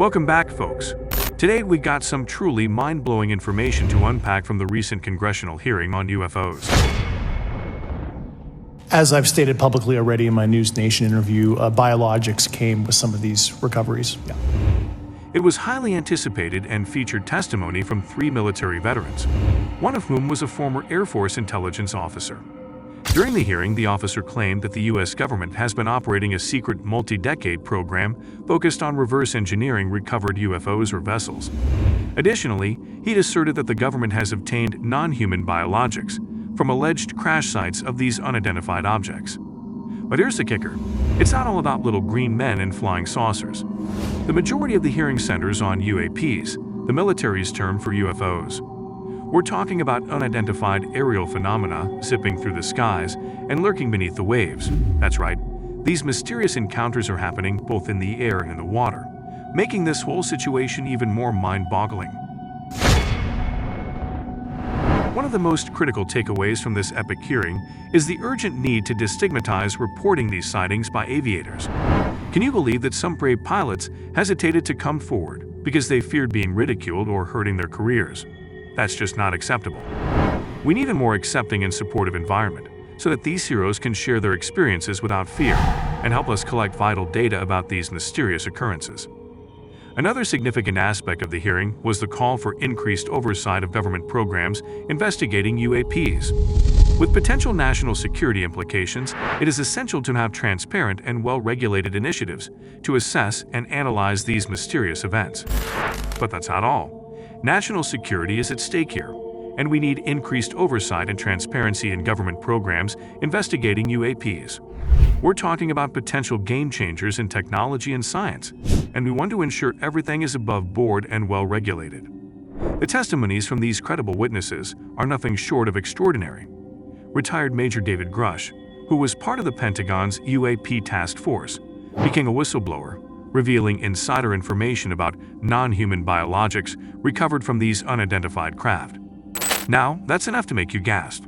Welcome back, folks. Today we got some truly mind-blowing information to unpack from the recent congressional hearing on UFOs. As I've stated publicly already in my News Nation interview, Biologics came with some of these recoveries. Yeah. It was highly anticipated and featured testimony from 3 military veterans, one of whom was a former Air Force intelligence officer. During the hearing, the officer claimed that the U.S. government has been operating a secret multi-decade program focused on reverse engineering recovered UFOs or vessels. Additionally, he'd asserted that the government has obtained non-human biologics from alleged crash sites of these unidentified objects. But here's the kicker. It's not all about little green men and flying saucers. The majority of the hearing centers on UAPs, the military's term for UFOs. We're talking about unidentified aerial phenomena zipping through the skies and lurking beneath the waves. That's right, these mysterious encounters are happening both in the air and in the water, making this whole situation even more mind-boggling. One of the most critical takeaways from this epic hearing is the urgent need to destigmatize reporting these sightings by aviators. Can you believe that some brave pilots hesitated to come forward because they feared being ridiculed or hurting their careers? That's just not acceptable. We need a more accepting and supportive environment so that these heroes can share their experiences without fear and help us collect vital data about these mysterious occurrences. Another significant aspect of the hearing was the call for increased oversight of government programs investigating UAPs. With potential national security implications, it is essential to have transparent and well-regulated initiatives to assess and analyze these mysterious events. But that's not all. National security is at stake here, and we need increased oversight and transparency in government programs investigating UAPs. We're talking about potential game changers in technology and science, and we want to ensure everything is above board and well regulated. The testimonies from these credible witnesses are nothing short of extraordinary. Retired Major David Grush, who was part of the Pentagon's UAP task force, became a whistleblower, revealing insider information about non-human biologics recovered from these unidentified craft. Now, that's enough to make you gasp.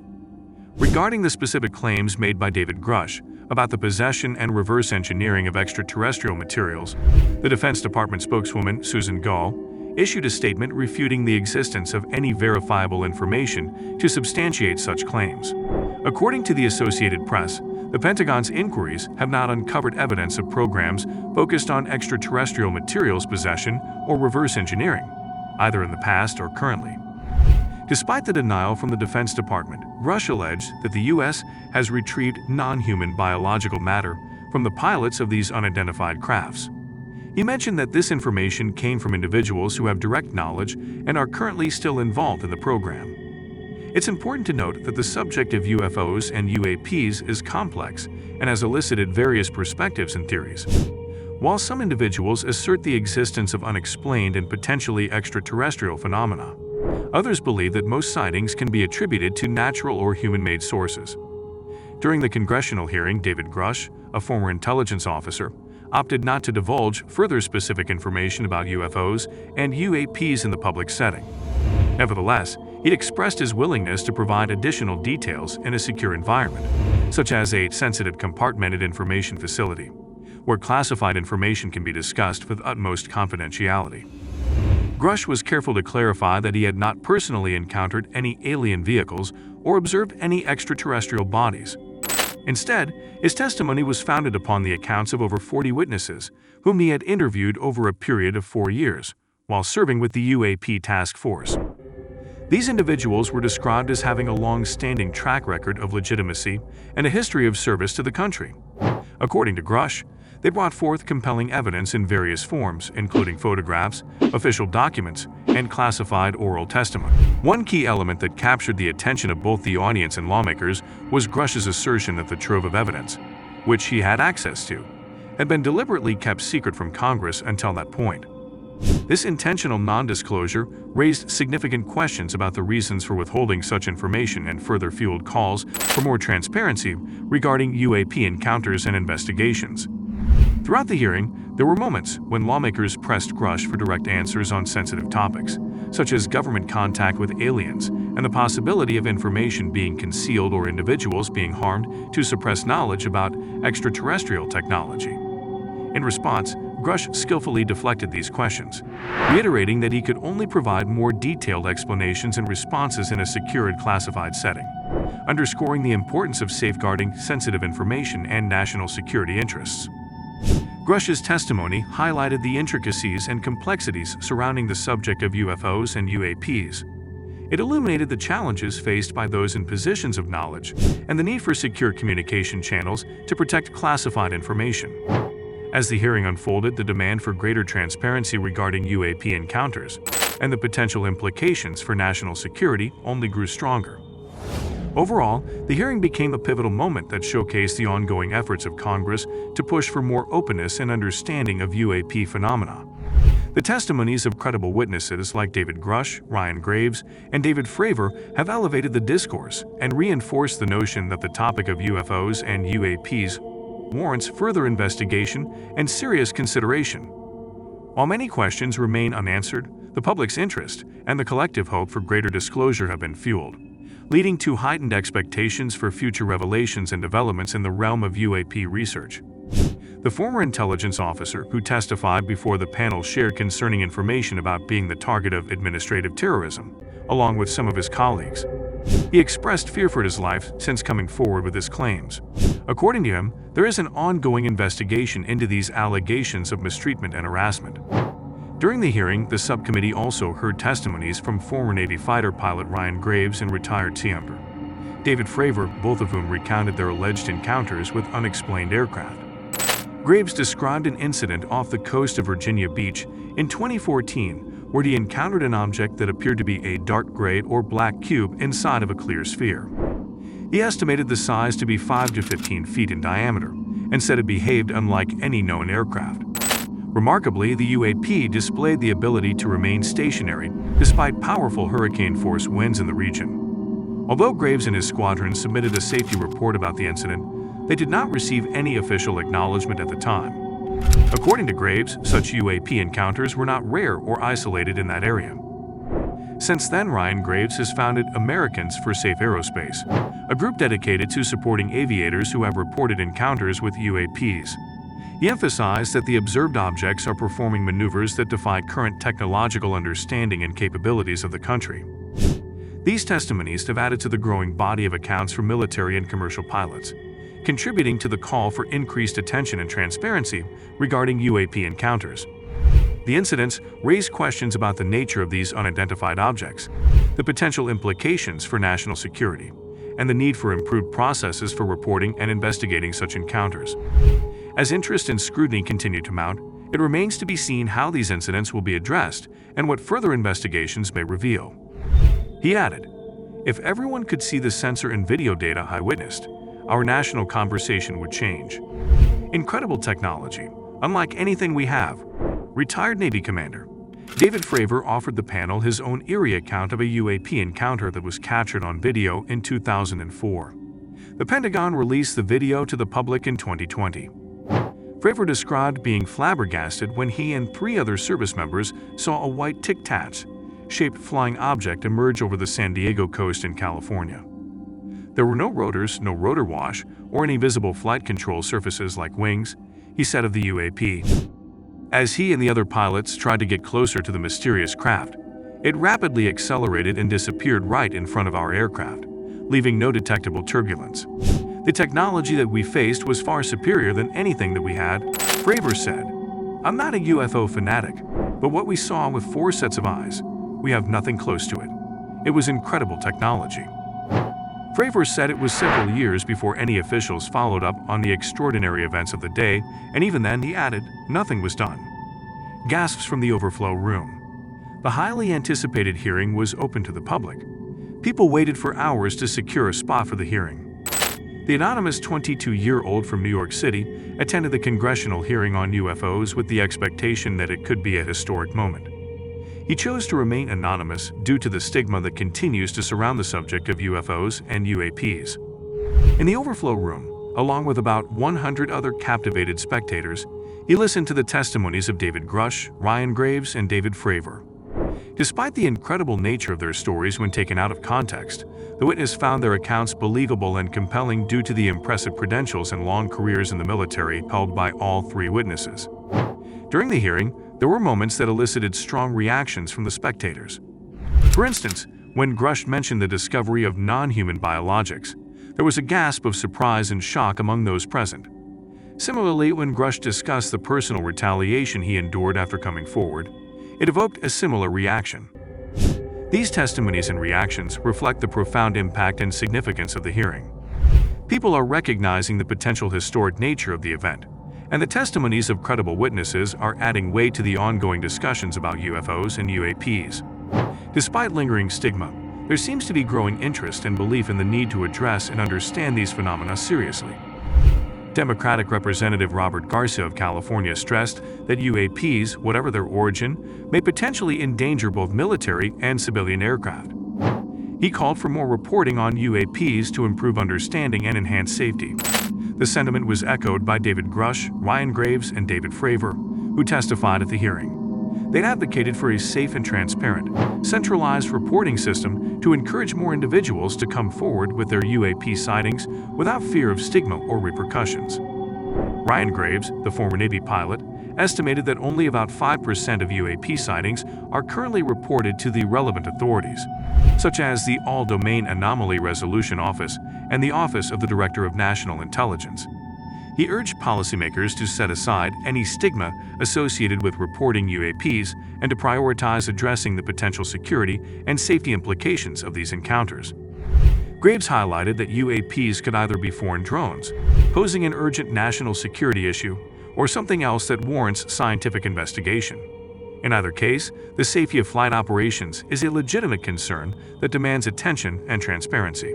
Regarding the specific claims made by David Grush about the possession and reverse engineering of extraterrestrial materials, the Defense Department spokeswoman, Susan Gall, issued a statement refuting the existence of any verifiable information to substantiate such claims. According to the Associated Press, the Pentagon's inquiries have not uncovered evidence of programs focused on extraterrestrial materials possession or reverse engineering, either in the past or currently. Despite the denial from the Defense Department, Grush alleged that the U.S. has retrieved non-human biological matter from the pilots of these unidentified crafts. He mentioned that this information came from individuals who have direct knowledge and are currently still involved in the program. It's important to note that the subject of UFOs and UAPs is complex and has elicited various perspectives and theories. While some individuals assert the existence of unexplained and potentially extraterrestrial phenomena, others believe that most sightings can be attributed to natural or human-made sources. During the congressional hearing, David Grush, a former intelligence officer, opted not to divulge further specific information about UFOs and UAPs in the public setting. Nevertheless, he expressed his willingness to provide additional details in a secure environment, such as a sensitive compartmented information facility, where classified information can be discussed with utmost confidentiality. Grush was careful to clarify that he had not personally encountered any alien vehicles or observed any extraterrestrial bodies. Instead, his testimony was founded upon the accounts of over 40 witnesses, whom he had interviewed over a period of 4 years, while serving with the UAP task force. These individuals were described as having a long-standing track record of legitimacy and a history of service to the country. According to Grush, they brought forth compelling evidence in various forms, including photographs, official documents, and classified oral testimony. One key element that captured the attention of both the audience and lawmakers was Grush's assertion that the trove of evidence, which he had access to, had been deliberately kept secret from Congress until that point. This intentional non-disclosure raised significant questions about the reasons for withholding such information and further fueled calls for more transparency regarding UAP encounters and investigations. Throughout the hearing, there were moments when lawmakers pressed Grush for direct answers on sensitive topics, such as government contact with aliens and the possibility of information being concealed or individuals being harmed to suppress knowledge about extraterrestrial technology. In response, Grush skillfully deflected these questions, reiterating that he could only provide more detailed explanations and responses in a secured classified setting, underscoring the importance of safeguarding sensitive information and national security interests. Grush's testimony highlighted the intricacies and complexities surrounding the subject of UFOs and UAPs. It illuminated the challenges faced by those in positions of knowledge and the need for secure communication channels to protect classified information. As the hearing unfolded, the demand for greater transparency regarding UAP encounters and the potential implications for national security only grew stronger. Overall, the hearing became a pivotal moment that showcased the ongoing efforts of Congress to push for more openness and understanding of UAP phenomena. The testimonies of credible witnesses like David Grush, Ryan Graves, and David Fravor have elevated the discourse and reinforced the notion that the topic of UFOs and UAPs warrants further investigation and serious consideration. While many questions remain unanswered, the public's interest and the collective hope for greater disclosure have been fueled, leading to heightened expectations for future revelations and developments in the realm of UAP research. The former intelligence officer who testified before the panel shared concerning information about being the target of administrative terrorism, along with some of his colleagues. He expressed fear for his life since coming forward with his claims. According to him, there is an ongoing investigation into these allegations of mistreatment and harassment. During the hearing, the subcommittee also heard testimonies from former Navy fighter pilot Ryan Graves and retired T-Member David Fravor, both of whom recounted their alleged encounters with unexplained aircraft. Graves described an incident off the coast of Virginia Beach in 2014 where he encountered an object that appeared to be a dark gray or black cube inside of a clear sphere. He estimated the size to be 5 to 15 feet in diameter and said it behaved unlike any known aircraft. Remarkably, the UAP displayed the ability to remain stationary despite powerful hurricane-force winds in the region. Although Graves and his squadron submitted a safety report about the incident, they did not receive any official acknowledgement at the time. According to Graves, such UAP encounters were not rare or isolated in that area. Since then, Ryan Graves has founded Americans for Safe Aerospace, a group dedicated to supporting aviators who have reported encounters with UAPs. He emphasized that the observed objects are performing maneuvers that defy current technological understanding and capabilities of the country. These testimonies have added to the growing body of accounts from military and commercial pilots, contributing to the call for increased attention and transparency regarding UAP encounters. The incidents raise questions about the nature of these unidentified objects, the potential implications for national security, and the need for improved processes for reporting and investigating such encounters. As interest and scrutiny continue to mount, it remains to be seen how these incidents will be addressed and what further investigations may reveal. He added, "If everyone could see the sensor and video data I witnessed, our national conversation would change. Incredible technology, unlike anything we have." Retired Navy Commander David Fravor offered the panel his own eerie account of a UAP encounter that was captured on video in 2004. The Pentagon released the video to the public in 2020. Fravor described being flabbergasted when he and 3 other service members saw a white tic-tac-shaped flying object emerge over the San Diego coast in California. There were no rotors, no rotor wash, or any visible flight control surfaces like wings, he said of the UAP. As he and the other pilots tried to get closer to the mysterious craft, it rapidly accelerated and disappeared right in front of our aircraft, leaving no detectable turbulence. The technology that we faced was far superior than anything that we had, Fravor said. "I'm not a UFO fanatic, but what we saw with 4 sets of eyes, we have nothing close to it. It was incredible technology." Fravor said it was several years before any officials followed up on the extraordinary events of the day, and even then, he added, nothing was done. Gasps from the overflow room. The highly anticipated hearing was open to the public. People waited for hours to secure a spot for the hearing. The anonymous 22-year-old from New York City attended the congressional hearing on UFOs with the expectation that it could be a historic moment. He chose to remain anonymous due to the stigma that continues to surround the subject of UFOs and UAPs. In the overflow room, along with about 100 other captivated spectators, he listened to the testimonies of David Grush, Ryan Graves, and David Fravor. Despite the incredible nature of their stories when taken out of context, the witness found their accounts believable and compelling due to the impressive credentials and long careers in the military held by all 3 witnesses. During the hearing, there were moments that elicited strong reactions from the spectators. For instance, when Govt mentioned the discovery of non-human biologics, there was a gasp of surprise and shock among those present. Similarly, when Govt discussed the personal retaliation he endured after coming forward, it evoked a similar reaction. These testimonies and reactions reflect the profound impact and significance of the hearing. People are recognizing the potential historic nature of the event, and the testimonies of credible witnesses are adding weight to the ongoing discussions about UFOs and UAPs. Despite lingering stigma, there seems to be growing interest and belief in the need to address and understand these phenomena seriously. Democratic Representative Robert Garcia of California stressed that UAPs, whatever their origin, may potentially endanger both military and civilian aircraft. He called for more reporting on UAPs to improve understanding and enhance safety. The sentiment was echoed by David Grush, Ryan Graves, and David Fravor, who testified at the hearing. They advocated for a safe and transparent, centralized reporting system to encourage more individuals to come forward with their UAP sightings without fear of stigma or repercussions. Ryan Graves, the former Navy pilot, estimated that only about 5% of UAP sightings are currently reported to the relevant authorities, such as the All-Domain Anomaly Resolution Office and the Office of the Director of National Intelligence. He urged policymakers to set aside any stigma associated with reporting UAPs and to prioritize addressing the potential security and safety implications of these encounters. Graves highlighted that UAPs could either be foreign drones, posing an urgent national security issue, or something else that warrants scientific investigation. In either case, the safety of flight operations is a legitimate concern that demands attention and transparency.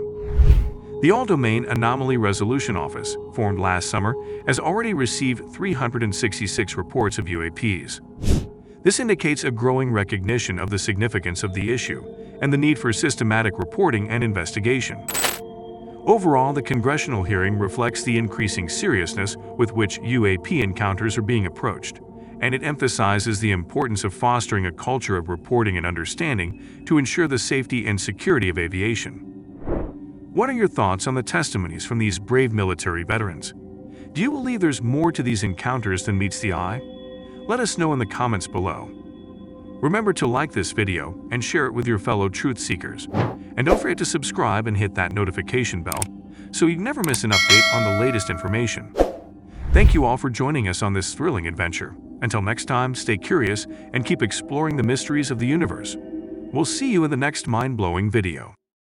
The All-Domain Anomaly Resolution Office, formed last summer, has already received 366 reports of UAPs. This indicates a growing recognition of the significance of the issue and the need for systematic reporting and investigation. Overall, the congressional hearing reflects the increasing seriousness with which UAP encounters are being approached, and it emphasizes the importance of fostering a culture of reporting and understanding to ensure the safety and security of aviation. What are your thoughts on the testimonies from these brave military veterans? Do you believe there's more to these encounters than meets the eye? Let us know in the comments below. Remember to like this video and share it with your fellow truth seekers. And don't forget to subscribe and hit that notification bell so you never miss an update on the latest information. Thank you all for joining us on this thrilling adventure. Until next time, stay curious and keep exploring the mysteries of the universe. We'll see you in the next mind-blowing video.